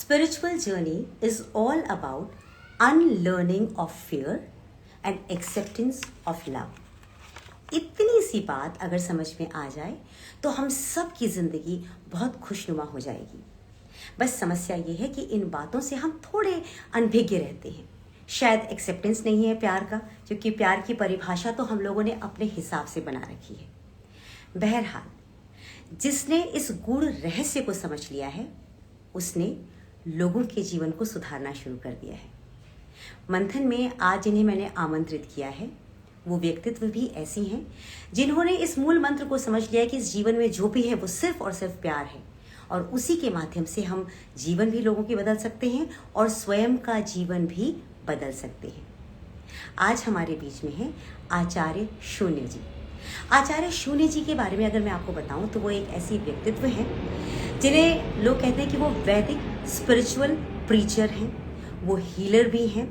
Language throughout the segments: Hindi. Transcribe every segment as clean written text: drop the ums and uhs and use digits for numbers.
Spiritual journey is all about unlearning of fear and acceptance of love. इतनी सी बात अगर समझ में आ जाए तो हम सब की ज़िंदगी बहुत खुशनुमा हो जाएगी। बस समस्या ये है कि इन बातों से हम थोड़े अनभिज्ञ रहते हैं। शायद एक्सेप्टेंस नहीं है प्यार का, क्योंकि प्यार की परिभाषा तो हम लोगों ने अपने हिसाब से बना रखी है। बहरहाल, जिसने इस गूढ़ रहस्य को समझ लिया है उसने लोगों के जीवन को सुधारना शुरू कर दिया है। मंथन में आज जिन्हें मैंने आमंत्रित किया है वो व्यक्तित्व भी ऐसी हैं जिन्होंने इस मूल मंत्र को समझ लिया है कि इस जीवन में जो भी है वो सिर्फ और सिर्फ प्यार है, और उसी के माध्यम से हम जीवन भी लोगों के बदल सकते हैं और स्वयं का जीवन भी बदल सकते हैं। आज हमारे बीच में है आचार्य शून्य जी। आचार्य शून्य जी के बारे में अगर मैं आपको बताऊं तो वो एक ऐसी व्यक्तित्व है जिन्हें लोग कहते हैं कि वो वैदिक स्पिरिचुअल प्रीचर हैं, वो हीलर भी हैं,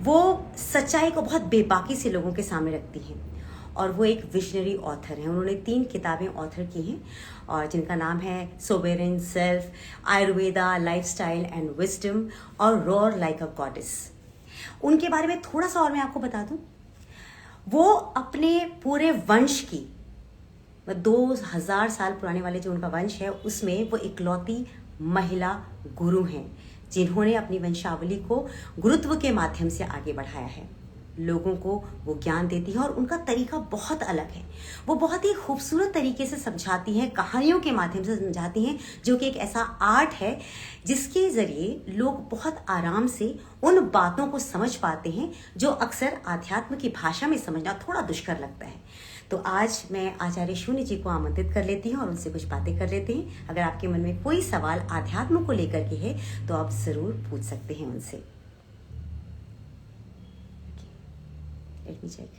वो सच्चाई को बहुत बेबाकी से लोगों के सामने रखती हैं, और वो एक विजनरी ऑथर हैं। उन्होंने 3 किताबें ऑथर की हैं और जिनका नाम है sovereign self, Ayurveda, lifestyle and wisdom और रोर लाइक अ गॉडेस। उनके बारे में थोड़ा सा और मैं आपको बता दूं, वो अपने पूरे वंश की 2000 साल पुराने वाले जो उनका वंश है उसमें वो इकलौती महिला गुरु हैं जिन्होंने अपनी वंशावली को गुरुत्व के माध्यम से आगे बढ़ाया है। लोगों को वो ज्ञान देती है और उनका तरीका बहुत अलग है। वो बहुत ही खूबसूरत तरीके से समझाती हैं, कहानियों के माध्यम से समझाती हैं, जो कि एक ऐसा आर्ट है जिसके ज़रिए लोग बहुत आराम से उन बातों को समझ पाते हैं जो अक्सर आध्यात्म की भाषा में समझना थोड़ा दुष्कर लगता है। तो आज मैं आचार्य शून्य जी को आमंत्रित कर लेती हूँ और उनसे कुछ बातें कर लेते हैं। अगर आपके मन में कोई सवाल आध्यात्म को लेकर के है तो आप ज़रूर पूछ सकते हैं उनसे। Let me check.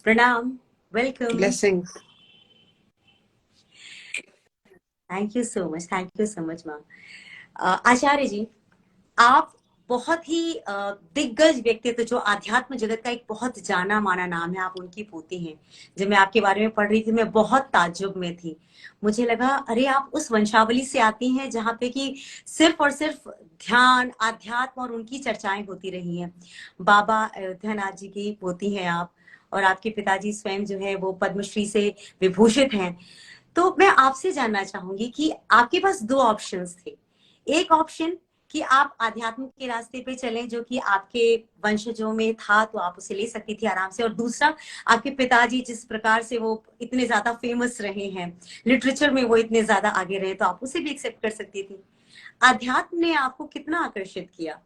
प्रणाम, welcome. Blessings. Thank you so much ma'am. Acharya ji, आप बहुत ही दिग्गज व्यक्तित्व, जो आध्यात्म जगत का एक बहुत जाना माना नाम है, आप उनकी पोती हैं। जब मैं आपके बारे में पढ़ रही थी मैं बहुत ताज्जुब में थी। मुझे लगा अरे आप उस वंशावली से आती हैं जहाँ पे कि सिर्फ और सिर्फ ध्यान, आध्यात्म और उनकी चर्चाएं होती रही हैं। बाबा अयोध्यानाथ जी की पोती हैं आप, और आपके पिताजी स्वयं जो है वो पद्मश्री से विभूषित हैं। तो मैं आपसे जानना चाहूंगी कि आपके पास 2 ऑप्शंस थे। एक ऑप्शन कि आप आध्यात्म के रास्ते पे चलें, जो कि आपके वंशजों में था तो आप उसे ले सकती थी आराम से, और दूसरा आपके पिताजी जिस प्रकार से वो इतने ज्यादा फेमस रहे हैं, लिटरेचर में वो इतने ज्यादा आगे रहे, तो आप उसे भी एक्सेप्ट कर सकती थी। आध्यात्म ने आपको कितना आकर्षित किया?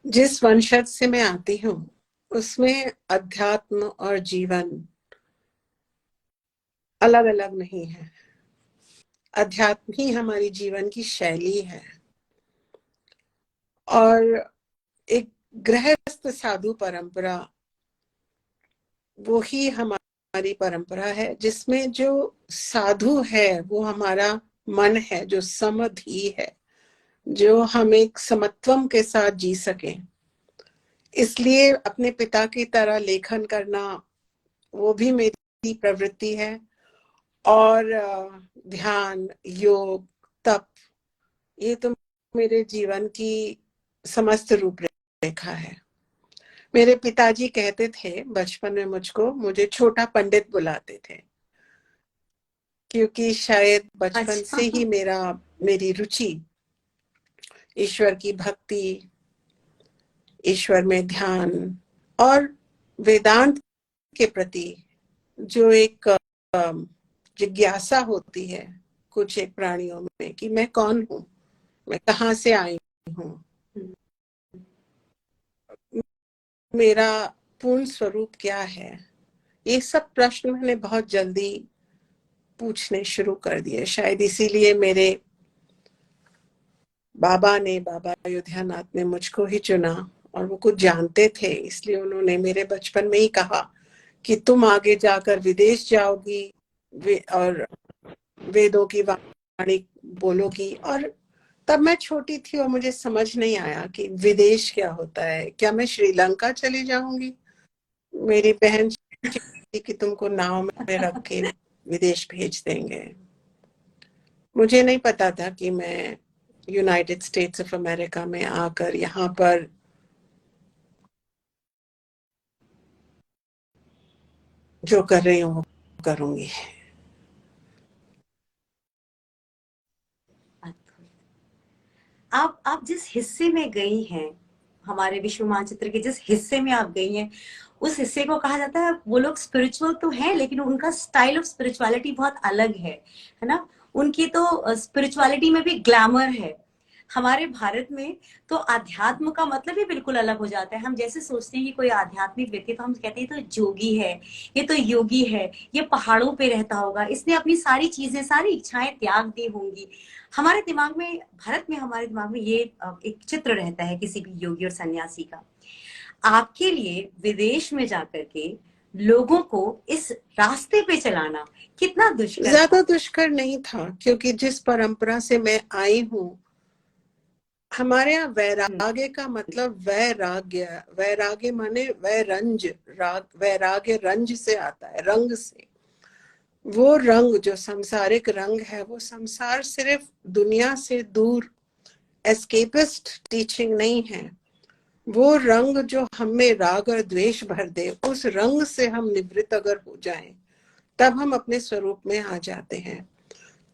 जिस वंशज से मैं आती हूँ उसमें अध्यात्म और जीवन अलग अलग नहीं है। अध्यात्म ही हमारी जीवन की शैली है, और एक गृहस्थ साधु परंपरा वो ही हमारी परंपरा है, जिसमें जो साधु है वो हमारा मन है, जो समधि है, जो हम एक समत्वम के साथ जी सके। इसलिए अपने पिता की तरह लेखन करना वो भी मेरी प्रवृत्ति है, और ध्यान, योग, तप, ये तो मेरे जीवन की समस्त रूपरेखा है। मेरे पिताजी कहते थे बचपन में मुझे छोटा पंडित बुलाते थे, क्योंकि शायद बचपन से ही मेरी रुचि ईश्वर की भक्ति, ईश्वर में ध्यान और वेदांत के प्रति जो एक जिज्ञासा होती है कुछ एक प्राणियों में कि मैं कौन हूँ, मैं कहाँ से आई हूँ, मेरा पूर्ण स्वरूप क्या है, ये सब प्रश्न मैंने बहुत जल्दी पूछने शुरू कर दिए। शायद इसीलिए मेरे बाबा अयोध्यानाथ ने मुझको ही चुना, और वो कुछ जानते थे, इसलिए उन्होंने मेरे बचपन में ही कहा कि तुम आगे जाकर विदेश जाओगी और वेदों की वाणी बोलोगी, और तब मैं छोटी थी और मुझे समझ नहीं आया कि विदेश क्या होता है। क्या मैं श्रीलंका चली जाऊंगी? मेरी बहन थी कि तुमको नाव में रख के विदेश भेज देंगे। मुझे नहीं पता था कि मैं यूनाइटेड स्टेट्स ऑफ अमेरिका में आकर यहाँ पर जो कर रही हूँ वो करूंगी। आप जिस हिस्से में गई हैं, हमारे विश्व मानचित्र के जिस हिस्से में आप गई हैं, उस हिस्से को कहा जाता है वो लोग स्पिरिचुअल तो हैं लेकिन उनका स्टाइल ऑफ स्पिरिचुअलिटी बहुत अलग है ना। उनकी तो स्पिरिचुअलिटी में भी ग्लैमर है। हमारे भारत में तो आध्यात्म का मतलब ही बिल्कुल अलग हो जाता है। हम जैसे सोचते हैं कि कोई आध्यात्मिक व्यक्ति, तो हम कहते हैं तो जोगी है, ये तो योगी है, ये पहाड़ों पे रहता होगा, इसने अपनी सारी चीजें, सारी इच्छाएं त्याग दी होंगी। हमारे दिमाग में, भारत में हमारे दिमाग में ये एक चित्र रहता है किसी भी योगी और सन्यासी का। आपके लिए विदेश में जाकर के लोगों को इस रास्ते पे चलाना कितना दुष्कर ज्यादा था? दुष्कर नहीं था, क्योंकि जिस परंपरा से मैं आई हूँ, हमारे यहाँ वैराग्य का मतलब वैराग्य, वैराग्य माने वैरंज, राग, वैराग्य रंज से आता है, रंग से। वो रंग जो सांसारिक रंग है, वो संसार सिर्फ दुनिया से दूर एस्केपिस्ट टीचिंग नहीं है। वो रंग जो हमें राग और द्वेष भर दे, उस रंग से हम निवृत्त अगर हो जाएं, तब हम अपने स्वरूप में आ जाते हैं।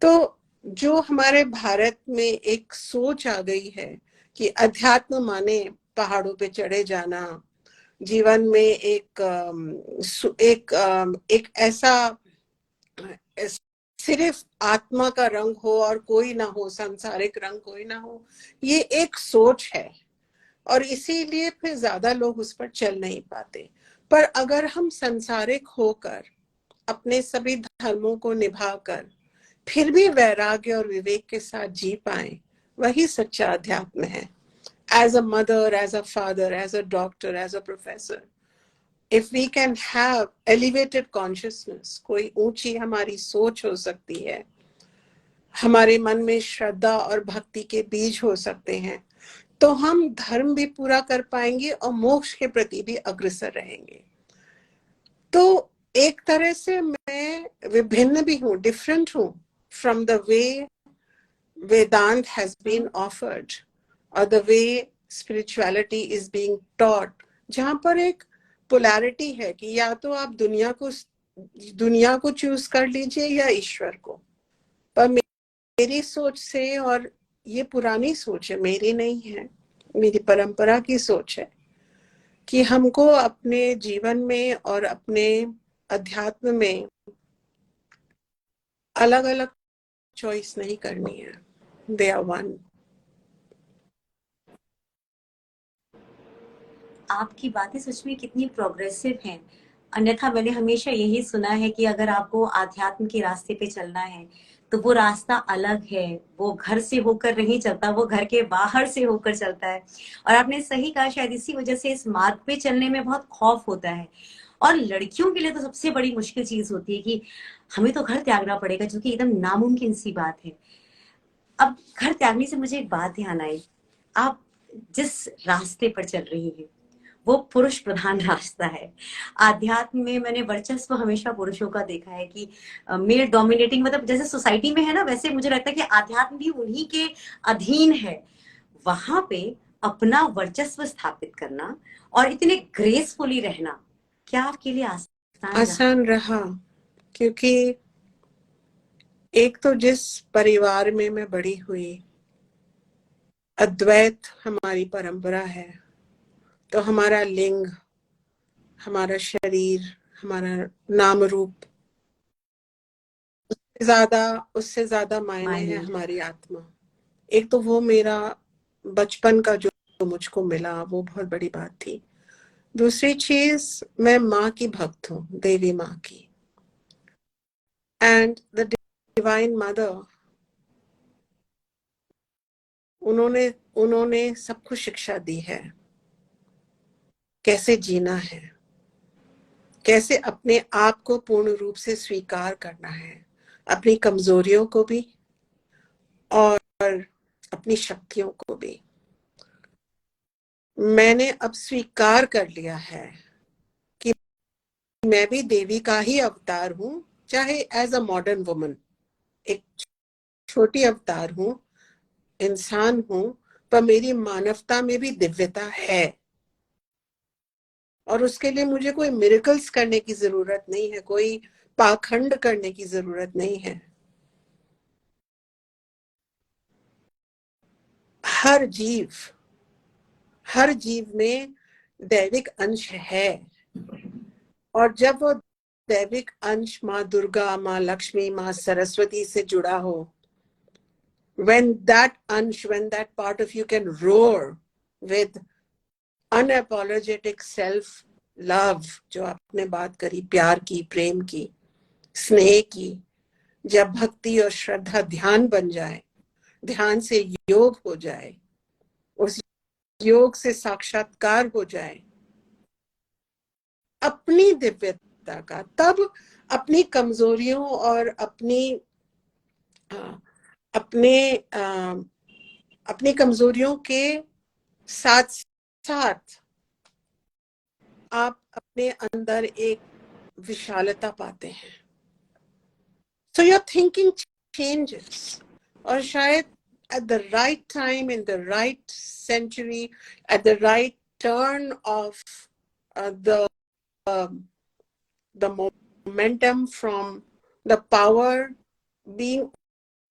तो जो हमारे भारत में एक सोच आ गई है कि अध्यात्म माने पहाड़ों पे चढ़े जाना, जीवन में एक ऐसा सिर्फ आत्मा का रंग हो और कोई ना हो, सांसारिक रंग कोई ना हो, ये एक सोच है। और इसीलिए फिर ज्यादा लोग उस पर चल नहीं पाते। पर अगर हम सांसारिक होकर अपने सभी धर्मों को निभाकर फिर भी वैराग्य और विवेक के साथ जी पाए, वही सच्चा अध्यात्म है। As a mother, as a father, as a doctor, as a professor, if we can have elevated consciousness, कोई ऊंची हमारी सोच हो सकती है, हमारे मन में श्रद्धा और भक्ति के बीज हो सकते हैं, तो हम धर्म भी पूरा कर पाएंगे और मोक्ष के प्रति भी अग्रसर रहेंगे। तो एक तरह से मैं विभिन्न भी हूँ, डिफरेंट हूँ from the way Vedanta has been offered और the way spirituality is being taught, जहां पर एक पोलैरिटी है कि या तो आप दुनिया को चूज कर लीजिए या ईश्वर को। पर मेरी सोच से, और ये पुरानी सोच है, मेरी नहीं है, मेरी परंपरा की सोच है कि हमको अपने जीवन में और अपने अध्यात्म में अलग अलग चॉइस नहीं करनी है। They are one. आपकी बातें सच में कितनी प्रोग्रेसिव हैं। अन्यथा मैंने हमेशा यही सुना है कि अगर आपको आध्यात्म के रास्ते पे चलना है तो वो रास्ता अलग है, वो घर से होकर नहीं चलता, वो घर के बाहर से होकर चलता है। और आपने सही कहा, शायद इसी वजह से इस मार्ग पे चलने में बहुत खौफ होता है। और लड़कियों के लिए तो सबसे बड़ी मुश्किल चीज होती है कि हमें तो घर त्यागना पड़ेगा, जो कि एकदम नामुमकिन सी बात है। अब घर त्यागने से मुझे एक बात ध्यान आई। आप जिस रास्ते पर चल रही हैं वो पुरुष प्रधान रास्ता है। आध्यात्म में मैंने वर्चस्व हमेशा पुरुषों का देखा है कि मेल डोमिनेटिंग, मतलब जैसे सोसाइटी में है ना, वैसे मुझे लगता है कि आध्यात्म भी उन्हीं के अधीन है। वहां पे अपना वर्चस्व स्थापित करना और इतने ग्रेसफुली रहना, क्या आपके लिए आसान रहा? आसान रहा, क्योंकि एक तो जिस परिवार में मैं बड़ी हुई, अद्वैत हमारी परंपरा है, तो हमारा लिंग, हमारा शरीर, हमारा नाम रूप, ज्यादा उससे ज्यादा मायने मायने है हमारी आत्मा। एक तो वो मेरा बचपन का जो मुझको मिला, वो बहुत बड़ी बात थी। दूसरी चीज, मैं माँ की भक्त हूँ, देवी माँ की। एंड द डिवाइन मदर, उन्होंने उन्होंने सब कुछ शिक्षा दी है, कैसे जीना है, कैसे अपने आप को पूर्ण रूप से स्वीकार करना है, अपनी कमजोरियों को भी और अपनी शक्तियों को भी। मैंने अब स्वीकार कर लिया है कि मैं भी देवी का ही अवतार हूं, चाहे एज अ मॉडर्न वुमन, एक छोटी अवतार हूं, इंसान हूं, पर मेरी मानवता में भी दिव्यता है। और उसके लिए मुझे कोई मिरेकल्स करने की जरूरत नहीं है, कोई पाखंड करने की जरूरत नहीं है। हर जीव, हर जीव में दैविक अंश है। और जब वो दैविक अंश माँ दुर्गा, माँ लक्ष्मी, माँ सरस्वती से जुड़ा हो, when that अंश, when that part of you can roar with unapologetic self love, जो आपने बात करी, प्यार की, प्रेम की, स्नेह की, जब भक्ति और श्रद्धा ध्यान बन जाए, ध्यान से योग हो जाए, उस योग से साक्षात्कार हो जाए अपनी दिव्यता का, तब अपनी कमजोरियों और अपने अपनी कमजोरियों के साथ साथ आप अपने अंदर एक विशालता पाते हैं। So your thinking changes, और शायद at the right time, in the right century, at the right turn of the momentum from the power being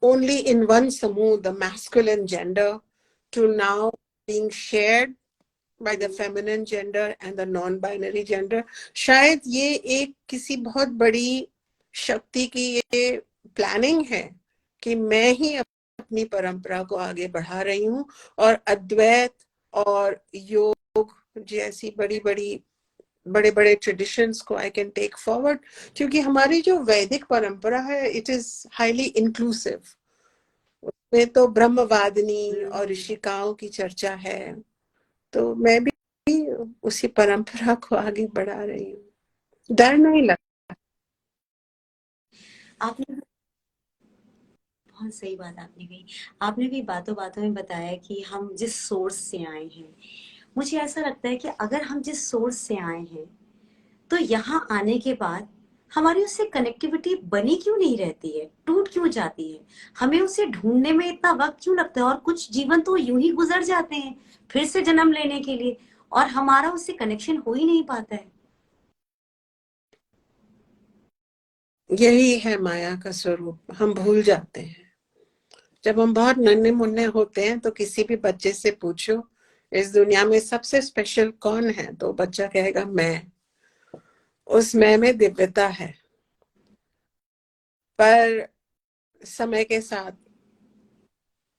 only in one samu, the masculine gender, to now being shared by the feminine gender and the non-binary gender, शायद ये एक किसी बहुत बड़ी शक्ति की ये प्लानिंग है कि मैं ही अपनी परंपरा को आगे बढ़ा रही हूँ, और अद्वैत और योग जैसी बड़े बड़े ट्रेडिशंस को आई कैन टेक फॉरवर्ड। क्योंकि हमारी जो वैदिक परंपरा है, इट इज हाईली इंक्लूसिव। उसमें तो ब्रह्मवादिनी और ऋषिकाओं की चर्चा है, तो मैं भी उसी परंपरा को आगे बढ़ा रही हूँ। डर नहीं लगता। आपने बहुत सही बात आपने कही। आपने भी बातों बातों में बताया कि हम जिस सोर्स से आए हैं, मुझे ऐसा लगता है कि अगर हम जिस सोर्स से आए हैं, तो यहाँ आने के बाद हमारी उससे कनेक्टिविटी बनी क्यों नहीं रहती है, टूट क्यों जाती है? हमें उसे ढूंढने में इतना वक्त क्यों लगता है? और कुछ जीवन तो यूं ही गुजर जाते हैं फिर से जन्म लेने के लिए, और हमारा उससे कनेक्शन हो ही नहीं पाता है। यही है माया का स्वरूप, हम भूल जाते हैं। जब हम बहुत नन्हे मुन्ने होते हैं तो किसी भी बच्चे से पूछो इस दुनिया में सबसे स्पेशल कौन है, तो बच्चा कहेगा मैं। उस मैं में दिव्यता है, पर समय के साथ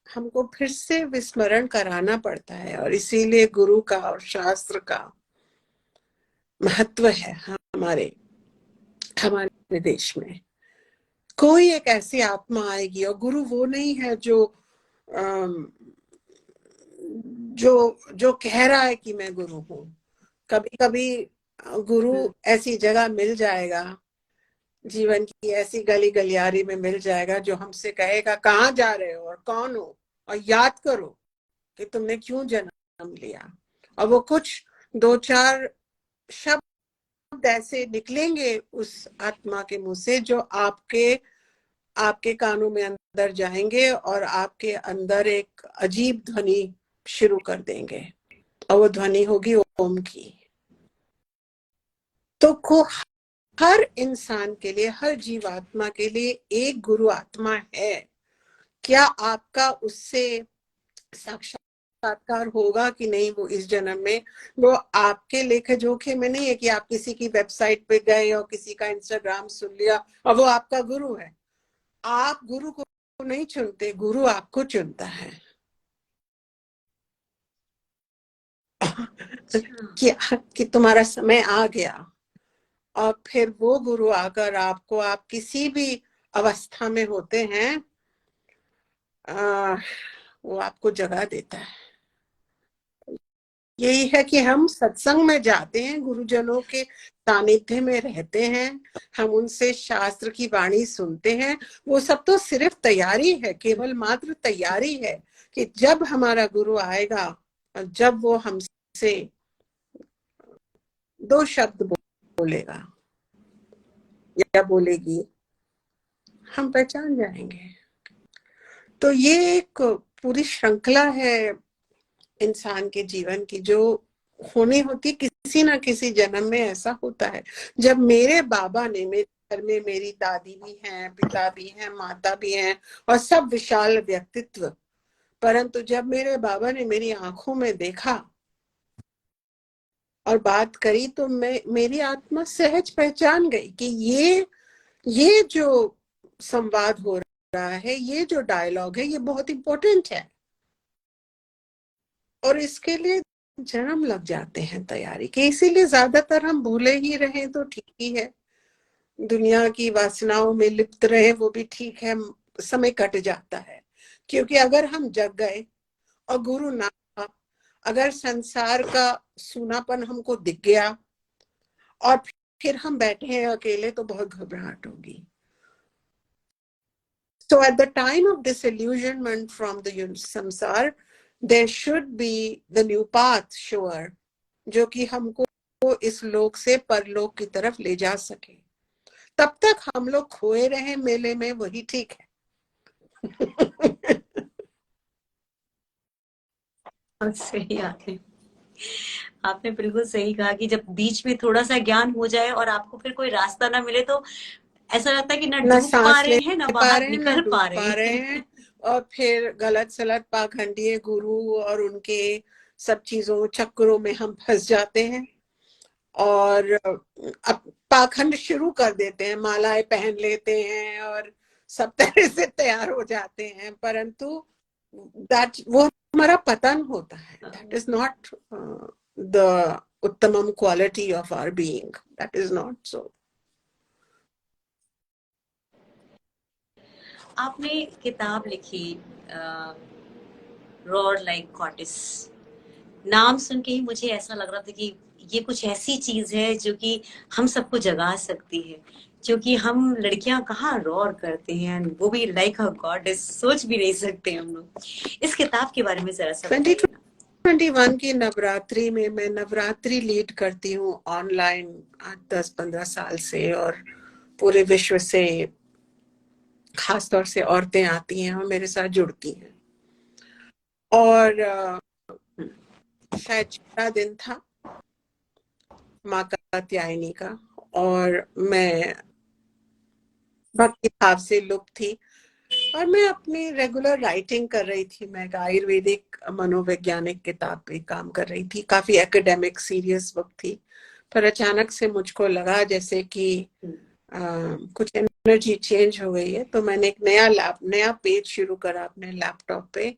हमको फिर से विस्मरण कराना पड़ता है, और इसीलिए गुरु का और शास्त्र का महत्व है हमारे हमारे देश में। कोई एक ऐसी आत्मा आएगी, और गुरु वो नहीं है जो जो कह रहा है कि मैं गुरु हूं। कभी कभी गुरु ऐसी जगह मिल जाएगा, जीवन की ऐसी गली गलियारी में मिल जाएगा, जो हमसे कहेगा कहाँ जा रहे हो और कौन हो, और याद करो कि तुमने क्यों जन्म लिया। और वो कुछ दो चार शब्द ऐसे निकलेंगे उस आत्मा के मुंह से, जो आपके कानों में अंदर जाएंगे और आपके अंदर एक अजीब ध्वनि शुरू कर देंगे, और वो ध्वनि होगी ओम की। तो हर इंसान के लिए, हर जीवात्मा के लिए एक गुरु आत्मा है। क्या आपका उससे साक्षात्कार होगा कि नहीं, वो इस जन्म में, वो आपके लेखे जोखे में नहीं है कि आप किसी की वेबसाइट पे गए और किसी का इंस्टाग्राम सुन लिया और वो आपका गुरु है। आप गुरु को नहीं चुनते, गुरु आपको चुनता है। कि तुम्हारा समय आ गया, और फिर वो गुरु आकर आपको, आप किसी भी अवस्था में होते हैं, वो आपको जगा देता है। यही है कि हम सत्संग में जाते हैं, गुरुजनों के सानिध्य में रहते हैं, हम उनसे शास्त्र की वाणी सुनते हैं। वो सब तो सिर्फ तैयारी है, केवल मात्र तैयारी है कि जब हमारा गुरु आएगा और जब वो हमसे 2 शब्द बोलेगा या बोलेगी, हम पहचान जाएंगे। तो ये एक पूरी श्रृंखला है इंसान के जीवन की जो होनी होती, किसी ना किसी जन्म में ऐसा होता है। जब मेरे बाबा ने, मेरे घर में मेरी दादी भी हैं, पिता भी हैं, माता भी हैं और सब विशाल व्यक्तित्व, परंतु जब मेरे बाबा ने मेरी आंखों में देखा और बात करी तो मेरी आत्मा सहज पहचान गई कि ये जो संवाद हो रहा है, ये जो डायलॉग है, ये बहुत इंपॉर्टेंट है और इसके लिए जन्म लग जाते हैं तैयारी के। इसीलिए ज्यादातर हम भूले ही रहे तो ठीक ही है, दुनिया की वासनाओं में लिप्त रहे वो भी ठीक है, समय कट जाता है। क्योंकि अगर हम जग गए और गुरु ना था, अगर संसार का सूनापन हमको दिख गया और फिर हम बैठे हैं अकेले, तो बहुत घबराहट होगी। So at the time of disillusionment from the samsar, there should be the new path sure, जो कि हमको इस लोक से परलोक की तरफ ले जा सके। तब तक हम लोग खोए रहे मेले में, वही ठीक है। सही आपने बिल्कुल सही कहा कि जब बीच में थोड़ा सा ज्ञान हो जाए और आपको फिर कोई रास्ता ना मिले तो ऐसा लगता है कि ना न डूब पा सांस रहे ले हैं ना पा बाहर रहे हैं, न निकल डूब पा पा रहे रहे हैं। हैं और फिर गलत सलत पाखंडीय गुरु और उनके सब चीजों चक्रों में हम फंस जाते हैं और अब पाखंड शुरू कर देते हैं, मालाएं पहन लेते हैं और सब तरह से तैयार हो जाते हैं, परंतु दैट वो हमारा पतन होता है। दैट इज नॉट द उत्तमम quality of our being, that is not so. आपने किताब लिखी रोर लाइक गॉडेस, नाम सुन के ही मुझे ऐसा लग रहा था कि ये कुछ ऐसी चीज है जो कि हम सबको जगा सकती है, क्योंकि हम लड़कियां कहाँ रोर करते हैं, वो भी लाइक अ गॉडेस, सोच भी नहीं सकते हम लोग। इस किताब के बारे में जरा सा बताइए ना। 2021 की नवरात्रि में मैं नवरात्रि लीड करती हूँ ऑनलाइन 10-15 साल से, और पूरे विश्व से खासतौर से औरतें आती हैं और मेरे साथ जुड़ती हैं। और शायद 6 दिन था माँ कात्यायनी का, और मैं भक्ति भाव से लुप्त थी और मैं अपनी रेगुलर राइटिंग कर रही थी। मैं एक आयुर्वेदिक मनोवैज्ञानिक किताब पे काम कर रही थी, काफी एकेडमिक सीरियस बुक थी, पर अचानक से मुझको लगा जैसे कि कुछ एनर्जी चेंज हो गई है। तो मैंने एक नया पेज शुरू करा अपने लैपटॉप पे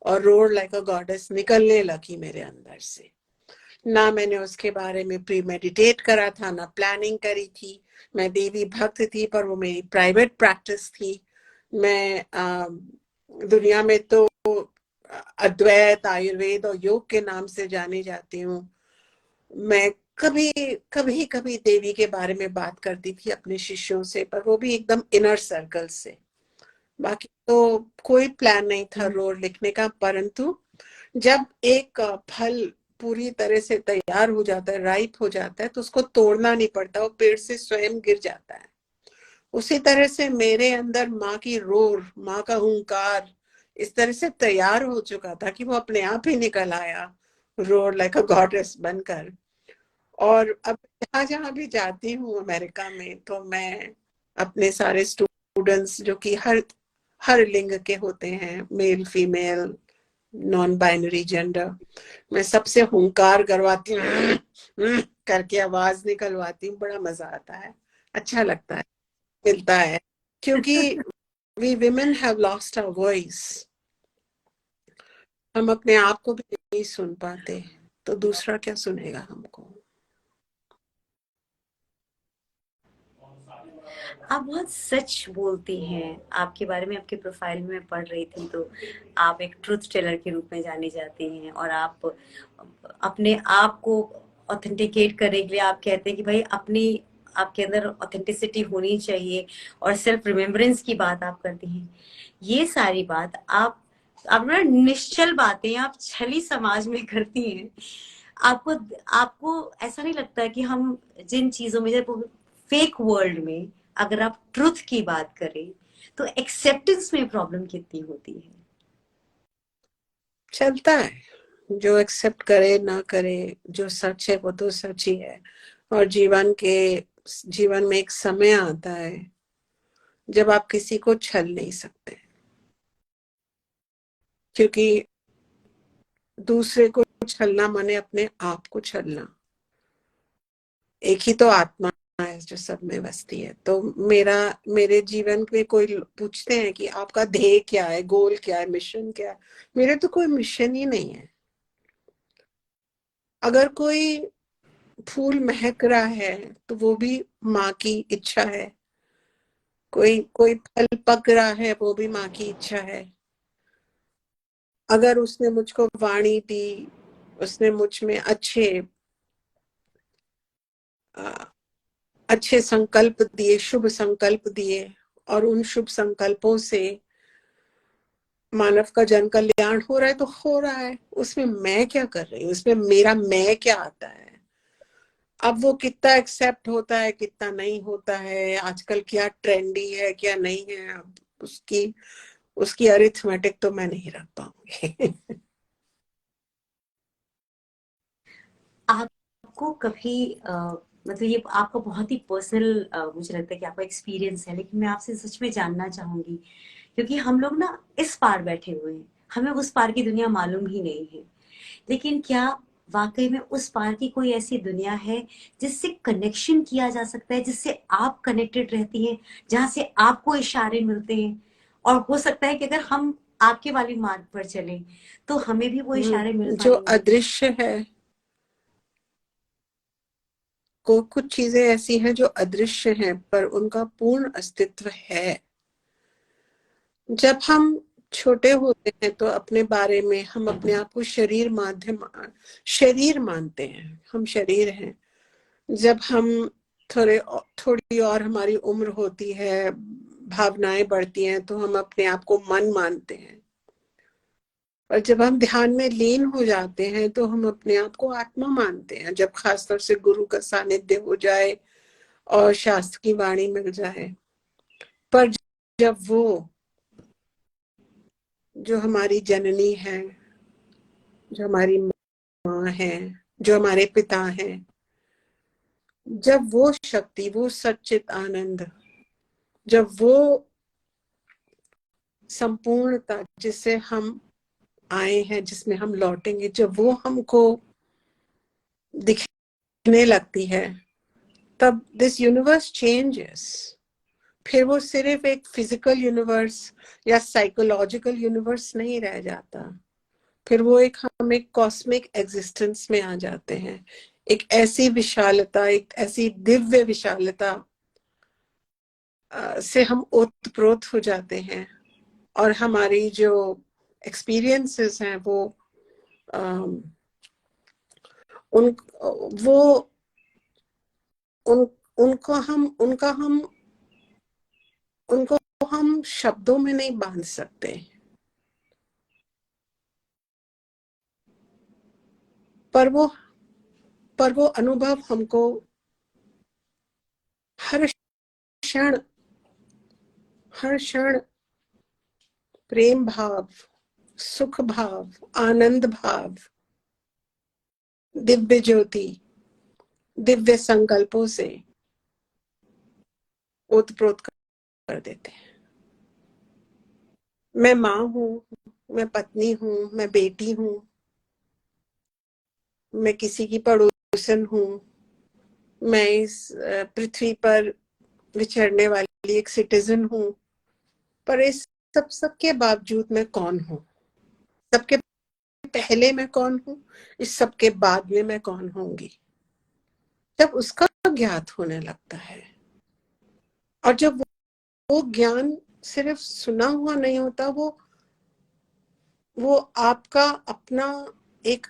और रोड लाइक अ गॉडेस निकलने लगी मेरे अंदर से। ना मैंने उसके बारे में प्री मेडिटेट करा था, ना प्लानिंग करी थी। मैं देवी भक्त थी, पर वो मेरी प्राइवेट प्रैक्टिस थी। मैं दुनिया में तो अद्वैत, आयुर्वेद और योग के नाम से जानी जाती हूँ। मैं कभी कभी कभी देवी के बारे में बात करती थी अपने शिष्यों से, पर वो भी एकदम इनर सर्कल से। बाकी तो कोई प्लान नहीं था रोड लिखने का। परंतु जब एक फल पूरी तरह से तैयार हो जाता है, राइप हो जाता है, तो उसको तोड़ना नहीं पड़ता, वो पेड़ से स्वयं गिर जाता है। उसी तरह से मेरे अंदर माँ की रोर, माँ का हुंकार इस तरह से तैयार हो चुका था कि वो अपने आप ही निकल आया, रोर लाइक अ गॉडेस बनकर। और अब जहां जहां भी जाती हूँ अमेरिका में, तो मैं अपने सारे स्टूडेंट्स जो कि हर लिंग के होते हैं, male female non binary gender, मैं सबसे हुंकार करवाती हूँ, करके आवाज निकलवाती हूँ। बड़ा मजा आता है, अच्छा लगता है, मिलता है, क्योंकि we women have lost our voice. हम अपने आप को भी नहीं सुन पाते, तो दूसरा क्या सुनेगा हमको। आप बहुत सच बोलती हैं, आपके बारे में आपके प्रोफाइल में मैं पढ़ रही थी तो आप एक ट्रुथ टेलर के रूप में जानी जाती हैं, और आप अपने आप को ऑथेंटिकेट करने के लिए आप कहते हैं कि भाई अपनी आपके अंदर ऑथेंटिसिटी होनी चाहिए, और सेल्फ रिमेम्बरेंस की बात आप करती हैं। ये सारी बात आप आप ना निश्चल बातें आप छली समाज में करती हैं। आपको आपको ऐसा नहीं लगता कि हम जिन चीजों में, जब फेक वर्ल्ड में अगर आप ट्रुथ की बात करें तो एक्सेप्टेंस में प्रॉब्लम कितनी होती है? चलता है, जो एक्सेप्ट करे ना करे, जो सच है वो तो सच ही है। और जीवन में एक समय आता है जब आप किसी को छल नहीं सकते, क्योंकि दूसरे को छलना माने अपने आप को छलना। एक ही तो आत्मा है जो सब में बसती है। तो मेरे जीवन में कोई पूछते हैं कि आपका ध्येय क्या है, गोल क्या है, मिशन क्या है। मेरे तो कोई मिशन ही नहीं है। अगर कोई फूल महक रहा है तो वो भी माँ की इच्छा है। कोई कोई फल पक रहा है, वो भी माँ की इच्छा है। अगर उसने मुझको वाणी दी, उसने मुझ में अच्छे संकल्प दिए, शुभ संकल्प दिए, और उन शुभ संकल्पों से मानव का जन कल्याण हो रहा है तो हो रहा है। उसमें मैं क्या कर रही हूँ, उसमें मेरा मैं क्या आता है। अब वो कितना एक्सेप्ट होता है, कितना नहीं होता है, आजकल क्या ट्रेंडी है क्या नहीं है, अब उसकी उसकी अरिथमेटिक तो मैं नहीं रख पाऊंगी। आपको कभी मतलब ये आपका बहुत ही पर्सनल मुझे लगता है कि आपका एक्सपीरियंस है, लेकिन मैं आपसे सच में जानना चाहूंगी, क्योंकि हम लोग ना इस पार बैठे हुए हैं, हमें उस पार की दुनिया मालूम ही नहीं है। लेकिन क्या वाकई में उस पार की कोई ऐसी दुनिया है जिससे कनेक्शन किया जा सकता है, जिससे आप कनेक्टेड रहती हैं, जहां से आपको इशारे मिलते हैं, और हो सकता है कि अगर हम आपके वाले मार्ग पर चलें तो हमें भी वो इशारे मिल जो पाएंगे? अदृश्य है, को कुछ चीजें ऐसी हैं जो अदृश्य हैं पर उनका पूर्ण अस्तित्व है। जब हम छोटे होते हैं तो अपने बारे में हम अपने आप को शरीर मानते हैं, हम शरीर हैं। जब हम थोड़ी और हमारी उम्र होती है, भावनाएं बढ़ती हैं, तो हम अपने आप को मन मानते हैं। और जब हम ध्यान में लीन हो जाते हैं तो हम अपने आप को आत्मा मानते हैं, जब खासतौर से गुरु का सानिध्य हो जाए और शास्त्र की वाणी मिल जाए। पर जब वो जो हमारी जननी है, जो हमारी माँ है, जो हमारे पिता हैं, जब वो शक्ति, वो सच्चित आनंद, जब वो संपूर्णता जिससे हम आए हैं, जिसमें हम लौटेंगे, जब वो हमको दिखने लगती है, तब दिस यूनिवर्स चेंजेस। फिर वो सिर्फ एक फिजिकल यूनिवर्स या साइकोलॉजिकल यूनिवर्स नहीं रह जाता। फिर वो हम एक कॉस्मिक एग्जिस्टेंस में आ जाते हैं। एक ऐसी विशालता, एक ऐसी दिव्य विशालता से हम ओतप्रोत हो जाते हैं। और हमारी जो एक्सपीरियंसेस हैं वो अम, उन वो उन उनको हम शब्दों में नहीं बांध सकते। पर वो पर वो अनुभव हमको हर क्षण हर क्षण प्रेम भाव, सुख भाव, आनंद भाव, दिव्य ज्योति, दिव्य संकल्पों से ओतप्रोत कर देते हैं। मैं माँ हूँ, मैं पत्नी हूँ, मैं बेटी हूँ, मैं किसी की पड़ोसन हूँ, मैं इस पृथ्वी पर विचरने वाली एक सिटीजन हूँ। पर इस सबके बावजूद मैं कौन हूँ? सबके पहले मैं कौन हूँ, इस सबके बाद में मैं कौन होंगी? जब उसका ज्ञात होने लगता है, और जब वो ज्ञान सिर्फ सुना हुआ नहीं होता, वो आपका अपना एक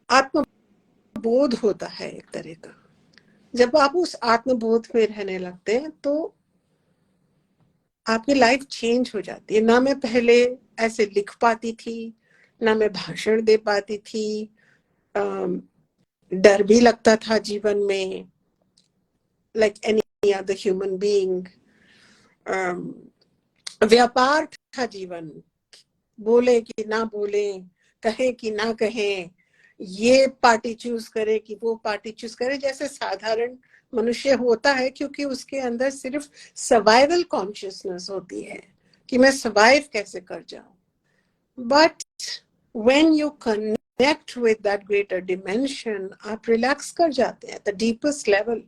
आत्मबोध होता है एक तरह का। जब आप उस आत्मबोध में रहने लगते हैं तो आपकी लाइफ चेंज हो जाती है। ना मैं पहले ऐसे लिख पाती थी, ना मैं भाषण दे पाती थी, डर भी लगता था जीवन में, like any other human being. व्यापार था जीवन, बोले कि ना बोले, कहे कि ना कहे, ये पार्टी चूज करे कि वो पार्टी चूज करे, जैसे साधारण मनुष्य होता है, क्योंकि उसके अंदर सिर्फ सर्वाइवल कॉन्शियसनेस होती है कि मैं सर्वाइव कैसे कर जाऊं। But when you connect with that greater dimension, आप रिलैक्स कर जाते हैं द डीपेस्ट लेवल।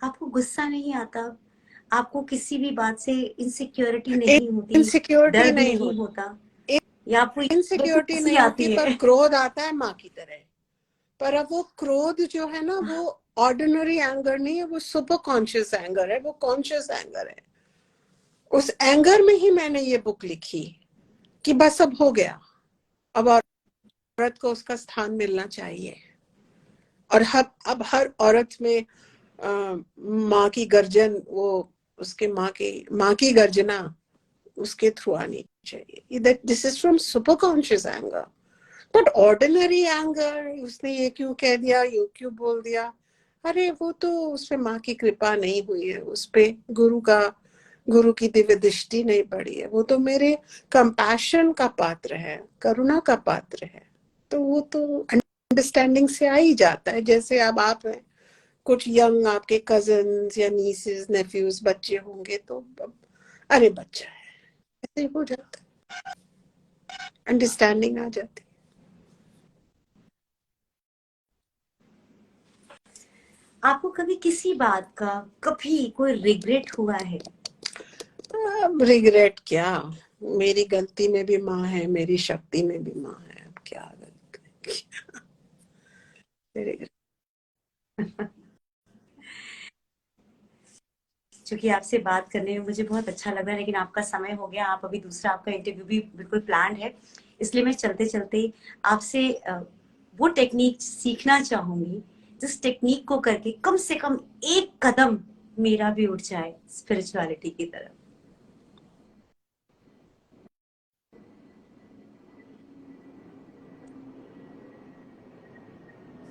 आपको गुस्सा नहीं आता, आपको किसी भी बात से इनसिक्योरिटी नहीं होती, इनसिक्योरिटी दर्द नहीं नहीं होती, होता, या आपको इनसिक्योरिटी खुशी नहीं होती, आती पर है। क्रोध आता है माँ की तरह। पर अब वो क्रोध जो है ना, वो ऑर्डिनरी एंगर नहीं है, वो सुपर कॉन्शियस एंगर है, वो कॉन्शियस एंगर है। उस एंगर में ही मैंने ये बुक लिखी कि बस अब हो गया, अब औरत को उसका स्थान मिलना चाहिए। और अब हर औरत में माँ की गर्जन, वो उसके माँ की गर्जना उसके थ्रू आनी चाहिए। This is from super conscious anger, but ordinary anger, उसने ये क्यों कह दिया, ये क्यों बोल दिया, अरे वो तो उसपे माँ की कृपा नहीं हुई है, उसपे गुरु की दिव्य दृष्टि नहीं पड़ी है, वो तो मेरे कंपैशन का पात्र है, करुणा का पात्र है। तो वो तो अंडरस्टैंडिंग से आ ही जाता है। जैसे अब आप हैं, कुछ यंग आपके कजन्स या नीसेस नेफ्यूज बच्चे होंगे, तो अरे बच्चा है, ऐसे ही हो जाता है, अंडरस्टैंडिंग आ जाती आपको कभी किसी बात का कभी कोई रिग्रेट हुआ है? है। अब रिग्रेट क्या, मेरी गलती में भी माँ है, मेरी शक्ति में भी माँ है, अब क्या गलती। क्योंकि आपसे बात करने में मुझे बहुत अच्छा लग रहा है, लेकिन आपका समय हो गया, आप अभी दूसरा आपका इंटरव्यू भी बिल्कुल प्लान्ड है, इसलिए मैं चलते चलते आपसे वो टेक्निक सीखना चाहूंगी जिस टेक्निक को करके कम से कम एक कदम मेरा भी उठ जाए स्पिरिचुअलिटी की तरफ।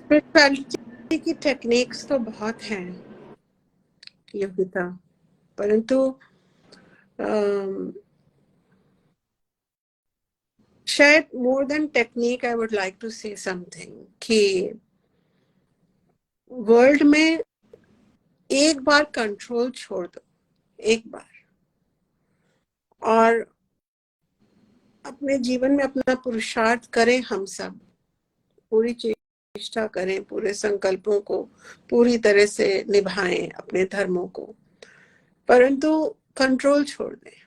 स्पिरिचुअलिटी की टेक्निक्स तो बहुत हैं योगिता, परंतु शायद more than technique I would like to say something कि वर्ल्ड में एक बार कंट्रोल छोड़ दो, एक बार, और अपने जीवन में अपना पुरुषार्थ करें। हम सब पूरी चेष्टा करें, पूरे संकल्पों को पूरी तरह से निभाएं, अपने धर्मों को, परंतु कंट्रोल छोड़ दें।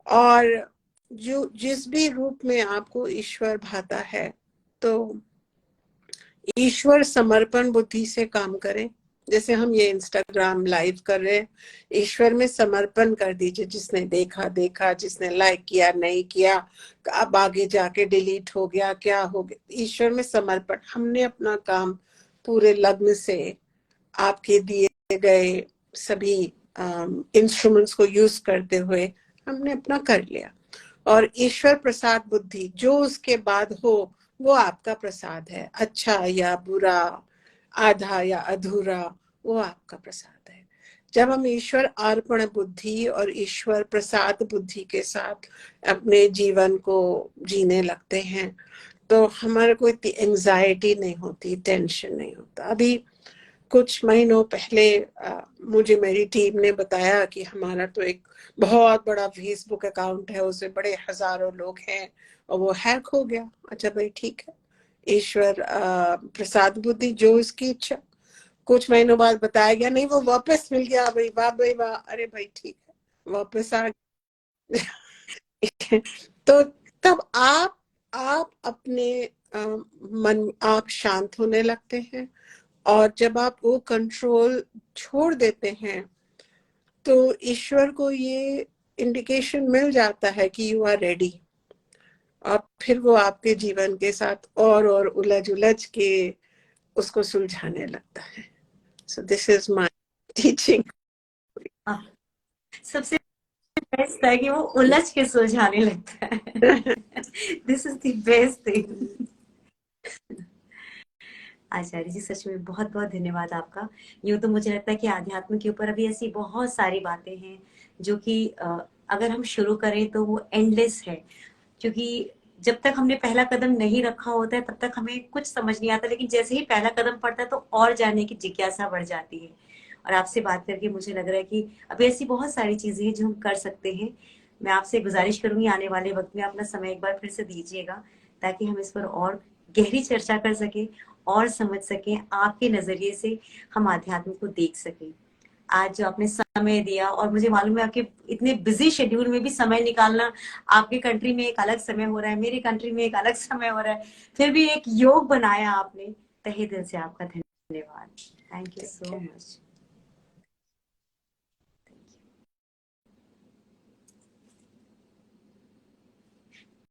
और जो जिस भी रूप में आपको ईश्वर भाता है, तो ईश्वर समर्पण बुद्धि से काम करें। जैसे हम ये इंस्टाग्राम लाइव कर रहे हैं, ईश्वर में समर्पण कर दीजिए। जिसने देखा देखा, जिसने लाइक किया नहीं किया, अब आगे जाके डिलीट हो गया, क्या हो गया, ईश्वर में समर्पण। हमने अपना काम पूरे लग्न से आपके दिए गए सभी इंस्ट्रूमेंट्स को यूज करते हुए हमने अपना कर लिया। और ईश्वर प्रसाद बुद्धि जो उसके बाद हो, वो आपका प्रसाद है, अच्छा या बुरा, आधा या अधूरा, वो आपका प्रसाद है। जब हम ईश्वर अर्पण बुद्धि और ईश्वर प्रसाद बुद्धि के साथ अपने जीवन को जीने लगते हैं, तो हमारे को इतनी एंजाइटी नहीं होती, टेंशन नहीं होता। अभी कुछ महीनों पहले मुझे मेरी टीम ने बताया कि हमारा तो एक बहुत बड़ा फेसबुक अकाउंट है, उसमें बड़े हजारों लोग हैं, और वो हैक हो गया। अच्छा भाई, ठीक है, ईश्वर प्रसाद बुद्धि, जो उसकी इच्छा। कुछ महीनों बाद बताया गया नहीं, वो वापस मिल गया। भाई वाह, भाई वाह, अरे भाई ठीक है, वापस आ गया। तो तब आप अपने मन, आप शांत होने लगते हैं। और जब आप वो कंट्रोल छोड़ देते हैं, तो ईश्वर को ये इंडिकेशन मिल जाता है कि यू आर रेडी। और फिर वो आपके जीवन के साथ और उलझ उलझ के उसको सुलझाने लगता है। So this is my teaching. सबसे बेस्ट है कि वो उलझ के सुलझाने लगता है। This is the best thing. Acharya ji सच में बहुत बहुत धन्यवाद आपका। यूँ तो मुझे लगता है कि आध्यात्म के ऊपर अभी ऐसी बहुत सारी बातें हैं जो कि अगर हम शुरू करें तो वो एंडलेस है, क्योंकि जब तक हमने पहला कदम नहीं रखा होता है तब तक हमें कुछ समझ नहीं आता, लेकिन जैसे ही पहला कदम पड़ता है तो और जानने की जिज्ञासा बढ़ जाती है। और आपसे बात करके मुझे लग रहा है कि अभी ऐसी बहुत सारी चीजें हैं जो हम कर सकते हैं। मैं आपसे गुजारिश करूंगी आने वाले वक्त में अपना समय एक बार फिर से दीजिएगा, ताकि हम इस पर और गहरी चर्चा कर सकें और समझ सकें, आपके नजरिए से हम आध्यात्म को देख सकें। आज जो आपने समय दिया, और मुझे मालूम है आपके इतने बिजी शेड्यूल में भी समय निकालना, आपके कंट्री में एक अलग समय हो रहा है, मेरी कंट्री में एक अलग समय हो रहा है, फिर भी एक योग बनाया आपने। तहे दिल से आपका धन्यवाद। Thank you so much.